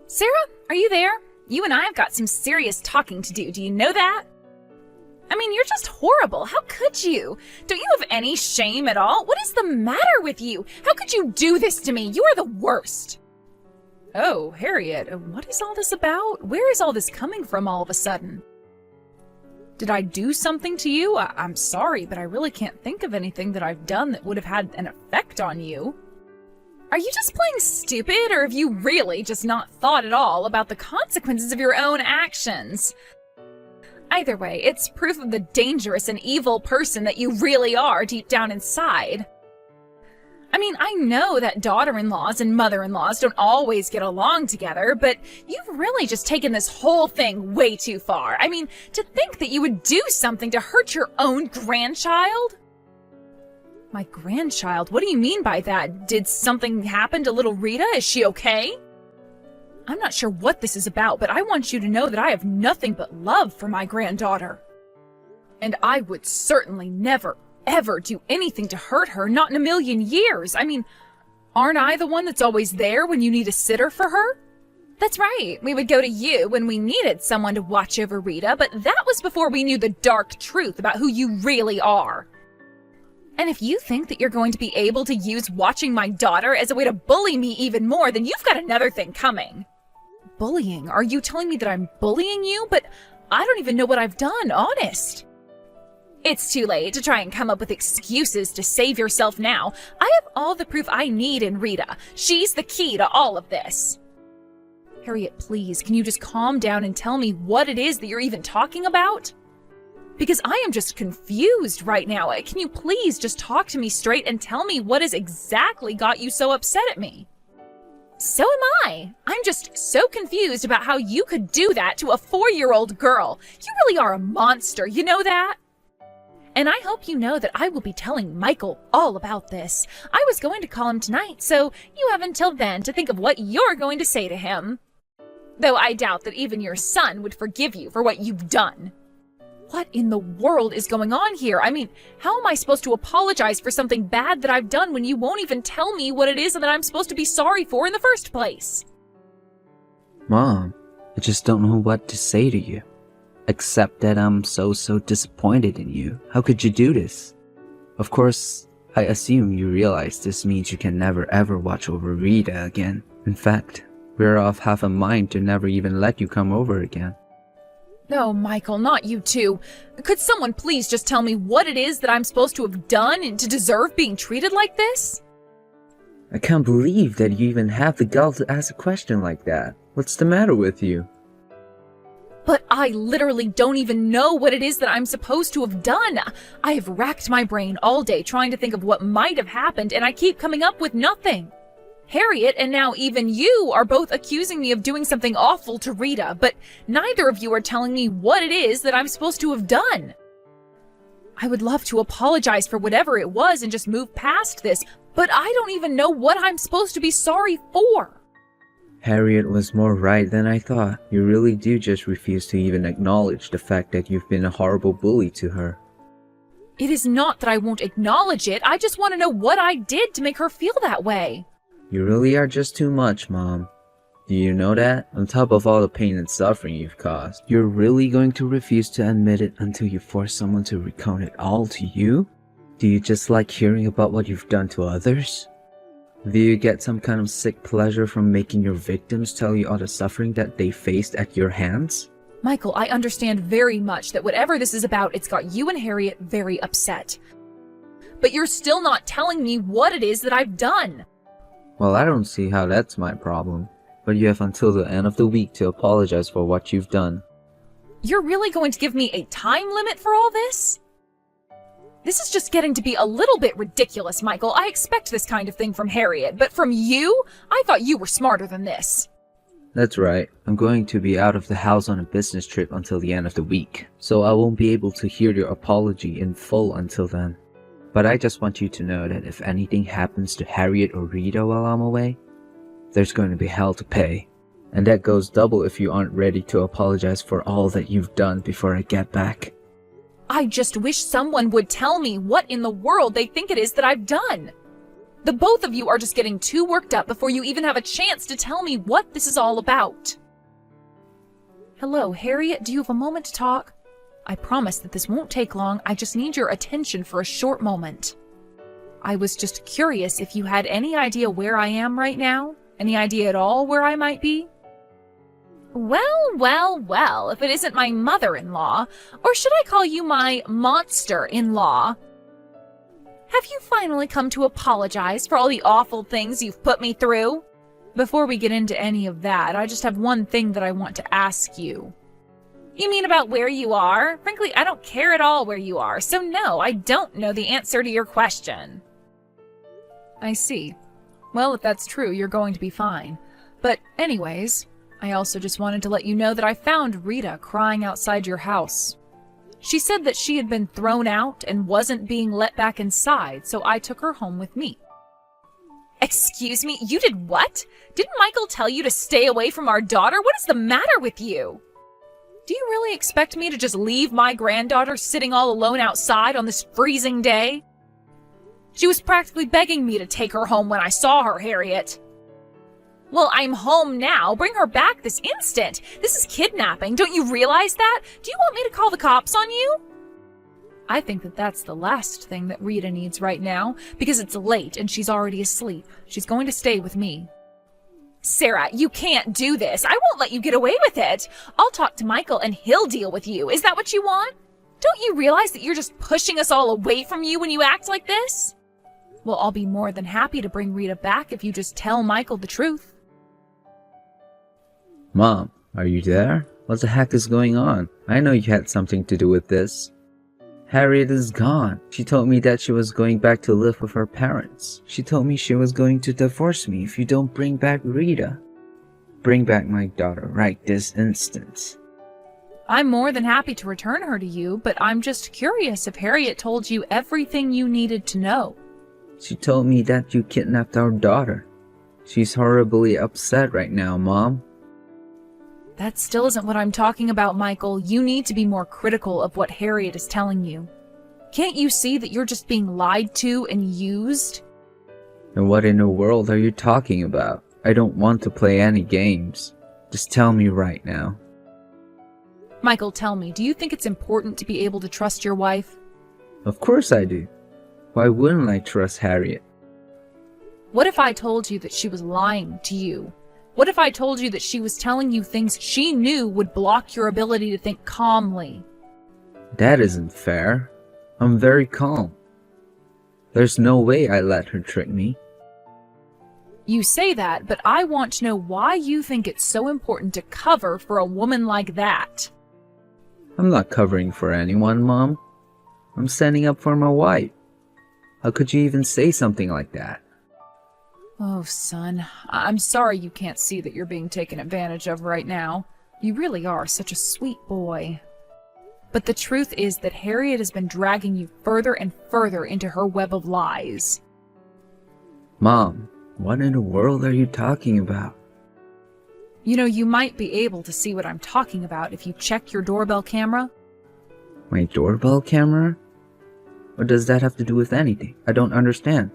Sarah, are you there? You and I have got some serious talking to do you know that? I mean, you're just horrible. How could you? Don't you have any shame at all? What is the matter with you? How could you do this to me? You are the worst. Oh, Harriet, what is all this about? Where is all this coming from all of a sudden? Did I do something to you? I'm sorry, but I really can't think of anything that I've done that would have had an effect on you. Are you just playing stupid, or have you really just not thought at all about the consequences of your own actions? Either way, it's proof of the dangerous and evil person that you really are deep down inside. I mean, I know that daughter-in-laws and mother-in-laws don't always get along together, but you've really just taken this whole thing way too far. I mean, to think that you would do something to hurt your own grandchild? My grandchild? What do you mean by that? Did something happen to little Rita? Is she okay? I'm not sure what this is about, but I want you to know that I have nothing but love for my granddaughter. And I would certainly never, ever do anything to hurt her, not in a million years. I mean, aren't I the one that's always there when you need a sitter for her? That's right, we would go to you when we needed someone to watch over Rita, but that was before we knew the dark truth about who you really are. And if you think that you're going to be able to use watching my daughter as a way to bully me even more, then you've got another thing coming. Bullying? Are you telling me that I'm bullying you? But I don't even know what I've done, honest. It's too late to try and come up with excuses to save yourself now. I have all the proof I need in Rita. She's the key to all of this. Harriet, please, can you just calm down and tell me what it is that you're even talking about? Because I am just confused right now. Can you please just talk to me straight and tell me what has exactly got you so upset at me? So am I. I'm just so confused about how you could do that to a 4-year-old girl. You really are a monster, you know that? And I hope you know that I will be telling Michael all about this. I was going to call him tonight, so you have until then to think of what you're going to say to him. Though I doubt that even your son would forgive you for what you've done. What in the world is going on here? I mean, how am I supposed to apologize for something bad that I've done when you won't even tell me what it is that I'm supposed to be sorry for in the first place? Mom, I just don't know what to say to you. Except that I'm so disappointed in you. How could you do this? Of course, I assume you realize this means you can never ever watch over Rita again. In fact, we're off half a mind to never even let you come over again. No, Michael, not you too. Could someone please just tell me what it is that I'm supposed to have done and to deserve being treated like this? I can't believe that you even have the gall to ask a question like that. What's the matter with you? But I literally don't even know what it is that I'm supposed to have done. I have racked my brain all day trying to think of what might have happened, and I keep coming up with nothing. Harriet and now even you are both accusing me of doing something awful to Rita, but neither of you are telling me what it is that I'm supposed to have done. I would love to apologize for whatever it was and just move past this, but I don't even know what I'm supposed to be sorry for. Harriet was more right than I thought. You really do just refuse to even acknowledge the fact that you've been a horrible bully to her. It is not that I won't acknowledge it, I just want to know what I did to make her feel that way. You really are just too much, Mom. Do you know that? On top of all the pain and suffering you've caused, you're really going to refuse to admit it until you force someone to recount it all to you? Do you just like hearing about what you've done to others? Do you get some kind of sick pleasure from making your victims tell you all the suffering that they faced at your hands? Michael, I understand very much that whatever this is about, it's got you and Harriet very upset. But you're still not telling me what it is that I've done. Well, I don't see how that's my problem. But you have until the end of the week to apologize for what you've done. You're really going to give me a time limit for all this? This is just getting to be a little bit ridiculous, Michael. I expect this kind of thing from Harriet, but from you? I thought you were smarter than this. That's right. I'm going to be out of the house on a business trip until the end of the week, so I won't be able to hear your apology in full until then. But I just want you to know that if anything happens to Harriet or Rita while I'm away, there's going to be hell to pay. And that goes double if you aren't ready to apologize for all that you've done before I get back. I just wish someone would tell me what in the world they think it is that I've done. The both of you are just getting too worked up before you even have a chance to tell me what this is all about. Hello, Harriet, do you have a moment to talk? I promise that this won't take long. I just need your attention for a short moment. I was just curious if you had any idea where I am right now? Any idea at all where I might be? Well, if it isn't my mother-in-law, or should I call you my monster-in-law? Have you finally come to apologize for all the awful things you've put me through? Before we get into any of that, I just have one thing that I want to ask you. You mean about where you are? Frankly, I don't care at all where you are, so no, I don't know the answer to your question. I see. Well, if that's true, you're going to be fine. But anyways, I also just wanted to let you know that I found Rita crying outside your house. She said that she had been thrown out and wasn't being let back inside, so I took her home with me. Excuse me, you did what? Didn't Michael tell you to stay away from our daughter? What is the matter with you? Do you really expect me to just leave my granddaughter sitting all alone outside on this freezing day? She was practically begging me to take her home when I saw her, Harriet. Well, I'm home now. Bring her back this instant. This is kidnapping. Don't you realize that? Do you want me to call the cops on you? I think that that's the last thing that Rita needs right now, because it's late and she's already asleep. She's going to stay with me. Sarah, you can't do this. I won't let you get away with it. I'll talk to Michael and he'll deal with you. Is that what you want? Don't you realize that you're just pushing us all away from you when you act like this? Well, I'll be more than happy to bring Rita back if you just tell Michael the truth. Mom, are you there? What the heck is going on? I know you had something to do with this. Harriet is gone. She told me that she was going back to live with her parents. She told me she was going to divorce me if you don't bring back Rita. Bring back my daughter right this instant. I'm more than happy to return her to you, but I'm just curious if Harriet told you everything you needed to know. She told me that you kidnapped our daughter. She's horribly upset right now, Mom. That still isn't what I'm talking about, Michael. You need to be more critical of what Harriet is telling you. Can't you see that you're just being lied to and used? And what in the world are you talking about? I don't want to play any games. Just tell me right now. Michael, tell me, do you think it's important to be able to trust your wife? Of course I do. Why wouldn't I trust Harriet? What if I told you that she was lying to you? What if I told you that she was telling you things she knew would block your ability to think calmly? That isn't fair. I'm very calm. There's no way I let her trick me. You say that, but I want to know why you think it's so important to cover for a woman like that. I'm not covering for anyone, Mom. I'm standing up for my wife. How could you even say something like that? Oh, son, I'm sorry you can't see that you're being taken advantage of right now. You really are such a sweet boy. But the truth is that Harriet has been dragging you further and further into her web of lies. Mom, what in the world are you talking about? You know, you might be able to see what I'm talking about if you check your doorbell camera. My doorbell camera? What does that have to do with anything? I don't understand.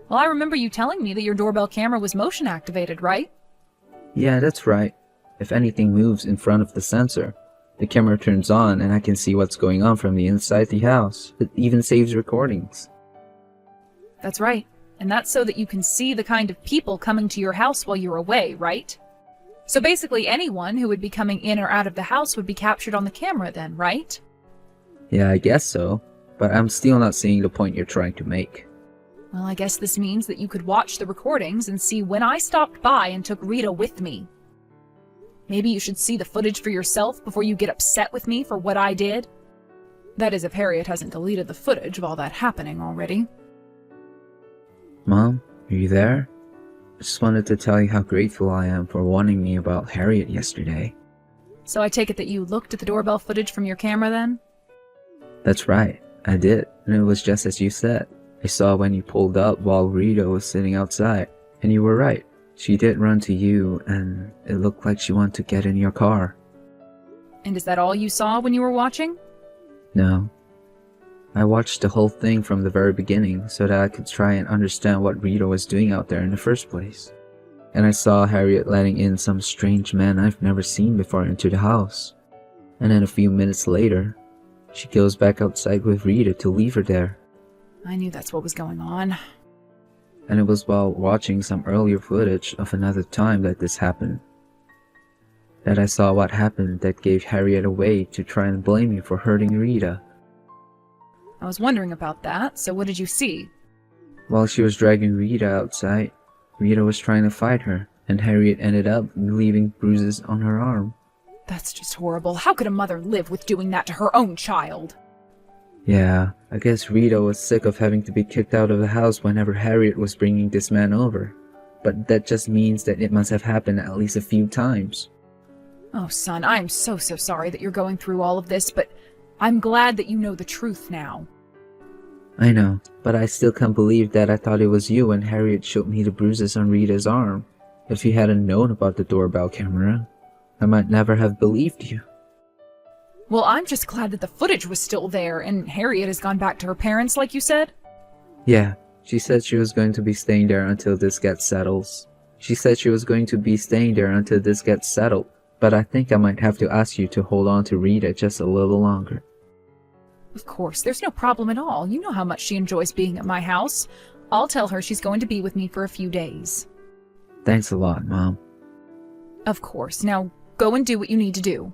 Well, I remember you telling me that your doorbell camera was motion activated, right? Yeah, that's right. If anything moves in front of the sensor, the camera turns on and I can see what's going on from the inside the house. It even saves recordings. That's right. And that's so that you can see the kind of people coming to your house while you're away, right? So basically anyone who would be coming in or out of the house would be captured on the camera then, right? Yeah, I guess so. But I'm still not seeing the point you're trying to make. Well, I guess this means that you could watch the recordings and see when I stopped by and took Rita with me. Maybe you should see the footage for yourself before you get upset with me for what I did. That is, if Harriet hasn't deleted the footage of all that happening already. Mom, are you there? I just wanted to tell you how grateful I am for warning me about Harriet yesterday. So I take it that you looked at the doorbell footage from your camera then? That's right, I did, and it was just as you said. I saw when you pulled up while Rita was sitting outside, and you were right. She did run to you, and it looked like she wanted to get in your car. And is that all you saw when you were watching? No. I watched the whole thing from the very beginning so that I could try and understand what Rita was doing out there in the first place. And I saw Harriet letting in some strange man I've never seen before into the house. And then a few minutes later, she goes back outside with Rita to leave her there. I knew that's what was going on. And it was while watching some earlier footage of another time that this happened, that I saw what happened that gave Harriet away to try and blame me for hurting Rita. I was wondering about that, so what did you see? While she was dragging Rita outside, Rita was trying to fight her, and Harriet ended up leaving bruises on her arm. That's just horrible. How could a mother live with doing that to her own child? Yeah, I guess Rita was sick of having to be kicked out of the house whenever Harriet was bringing this man over. But that just means that it must have happened at least a few times. Oh, son, I'm so sorry that you're going through all of this, but I'm glad that you know the truth now. I know, but I still can't believe that I thought it was you when Harriet showed me the bruises on Rita's arm. If you hadn't known about the doorbell camera, I might never have believed you. Well, I'm just glad that the footage was still there, and Harriet has gone back to her parents, like you said? Yeah, she said she was going to be staying there until this gets settled. But I think I might have to ask you to hold on to Rita just a little longer. Of course, there's no problem at all. You know how much she enjoys being at my house. I'll tell her she's going to be with me for a few days. Thanks a lot, Mom. Of course. Now, go and do what you need to do.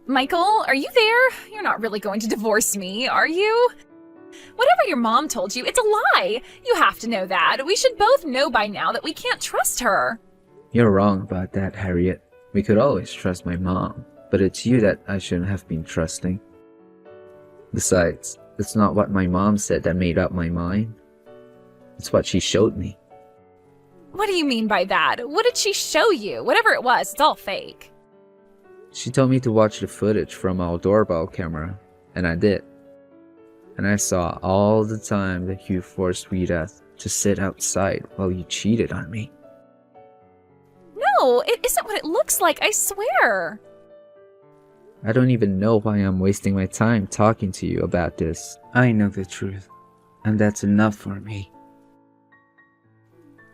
Michael, are you there? You're not really going to divorce me, are you? Whatever your mom told you, it's a lie. You have to know that. We should both know by now that we can't trust her. You're wrong about that, Harriet. We could always trust my mom, but it's you that I shouldn't have been trusting. Besides, it's not what my mom said that made up my mind. It's what she showed me. What do you mean by that? What did she show you? Whatever it was, it's all fake. She told me to watch the footage from our doorbell camera, and I did. And I saw all the time that you forced Rita to sit outside while you cheated on me. No, it isn't what it looks like, I swear. I don't even know why I'm wasting my time talking to you about this. I know the truth, and that's enough for me.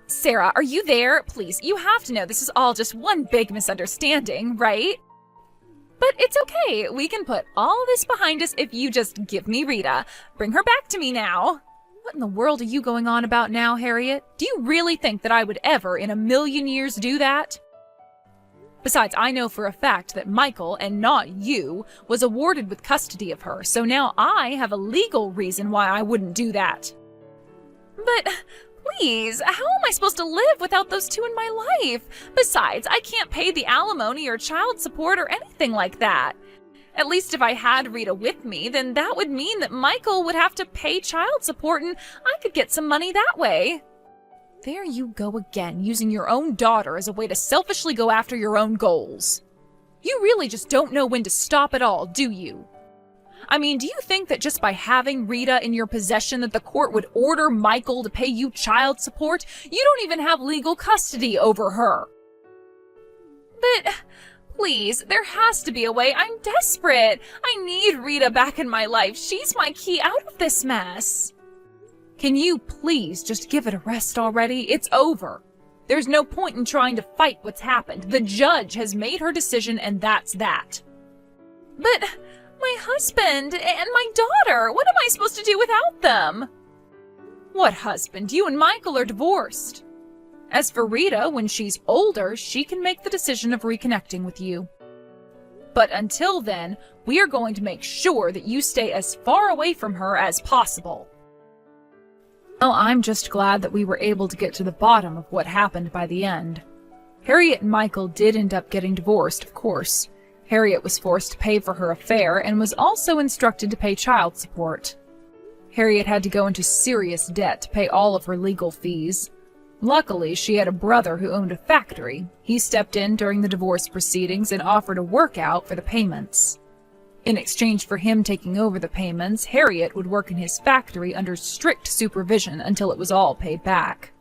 Sarah, are you there? Please, you have to know this is all just one big misunderstanding, right? But it's okay. We can put all this behind us if you just give me Rita. Bring her back to me now. What in the world are you going on about now, Harriet? Do you really think that I would ever in a million years do that? Besides, I know for a fact that Michael, and not you, was awarded with custody of her, so now I have a legal reason why I wouldn't do that. But please, how am I supposed to live without those two in my life? Besides, I can't pay the alimony or child support or anything like that. At least if I had Rita with me, then that would mean that Michael would have to pay child support and I could get some money that way. There you go again, using your own daughter as a way to selfishly go after your own goals. You really just don't know when to stop at all, do you? I mean, do you think that just by having Rita in your possession that the court would order Michael to pay you child support? You don't even have legal custody over her. But please, there has to be a way. I'm desperate. I need Rita back in my life. She's my key out of this mess. Can you please just give it a rest already? It's over. There's no point in trying to fight what's happened. The judge has made her decision and that's that. But my husband and my daughter, what am I supposed to do without them? What husband? You and Michael are divorced. As for Rita, when she's older, she can make the decision of reconnecting with you. But until then, we are going to make sure that you stay as far away from her as possible. Well, I'm just glad that we were able to get to the bottom of what happened by the end. Harriet and Michael did end up getting divorced, of course. Harriet was forced to pay for her affair and was also instructed to pay child support. Harriet had to go into serious debt to pay all of her legal fees. Luckily, she had a brother who owned a factory. He stepped in during the divorce proceedings and offered a workout for the payments. In exchange for him taking over the payments, Harriet would work in his factory under strict supervision until it was all paid back.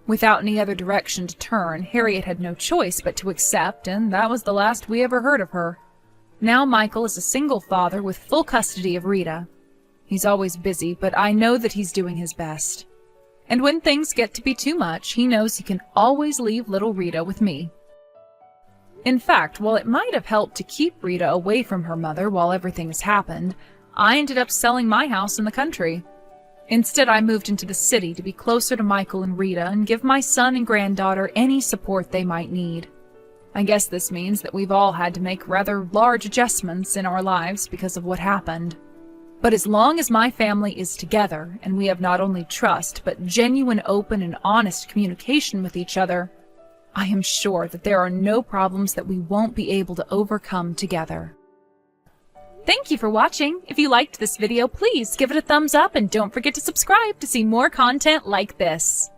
Without any other direction to turn, Harriet had no choice but to accept, and that was the last we ever heard of her. Now Michael is a single father with full custody of Rita. He's always busy, but I know that he's doing his best. And when things get to be too much, he knows he can always leave little Rita with me. In fact, while it might have helped to keep Rita away from her mother while everything has happened, I ended up selling my house in the country. Instead, I moved into the city to be closer to Michael and Rita and give my son and granddaughter any support they might need. I guess this means that we've all had to make rather large adjustments in our lives because of what happened. But as long as my family is together, and we have not only trust, but genuine, open, and honest communication with each other, I am sure that there are no problems that we won't be able to overcome together. Thank you for watching. If you liked this video, please give it a thumbs up and don't forget to subscribe to see more content like this.